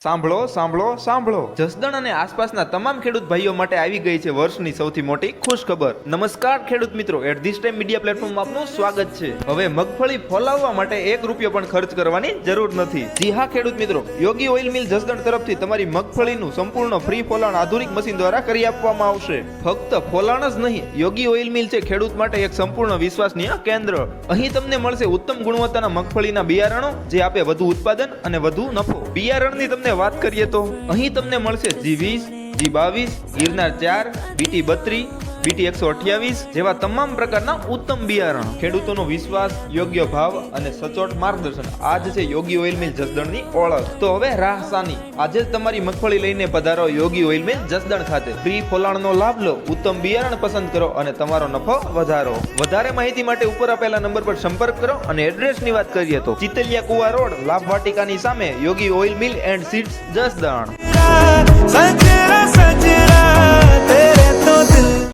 સાંભળો સાંભળો સાંભળો જસદણ અને આસપાસના તમામ ખેડૂત ભાઈઓ માટે આવી ગઈ છે વર્ષની સૌથી મોટી ખુશ ખબર। નમસ્કાર ખેડૂત મિત્રો, એટ ધીસ ટાઈમ મીડિયા પ્લેટફોર્મમાં આપનું સ્વાગત છે। હવે મગફળી ફોલાવવા માટે 1 રૂપિયો પણ ખર્ચ કરવાની જરૂર નથી। જી હા ખેડૂત મિત્રો, યોગી ઓઇલ મિલ જસદણ તરફથી તમારી મગફળીનું સંપૂર્ણ ફ્રી ફોલાણ આધુનિક મશીન દ્વારા કરી આપવામાં આવશે। ફક્ત ફોલાણ જ નહીં, યોગી ઓઇલ મિલ છે ખેડૂત માટે એક સંપૂર્ણ વિશ્વસનીય કેન્દ્ર। અહીં તમને મળશે ઉત્તમ ગુણવત્તાના મગફળીના બિયારણો જે આપે વધુ ઉત્પાદન અને વધુ નફો। બિયારણની તમને વાત કરીએ તો અહીં તમને મળશે G20, G22, Girnar 4, BT 32, BT 128 જેવા તમામ પ્રકારના ઉત્તમ બિયારણ। ખેડૂતોનો વિશ્વાસ, યોગ્ય ભાવ અને સચોટ માર્ગદર્શન આ જ છે યોગી ઓઇલ મિલ જસદણની ઓળખ। તો હવે રાહ શાની? આજે જ તમારી મગફળી લઈને પધારો યોગી ઓઇલ મિલ જસદણ ખાતે। ફ્રી ફોલાણનો લાભ લો, ઉત્તમ બિયારણ પસંદ કરો અને તમારો નફો વધારો। વધારે માહિતી માટે ઉપર આપેલા નંબર પર સંપર્ક કરો અને એડ્રેસની વાત કરીએ તો ચિતલિયા કુવા રોડ, લાભ વાટિકાની સામે Yogi oil mill and seeds Jasdan.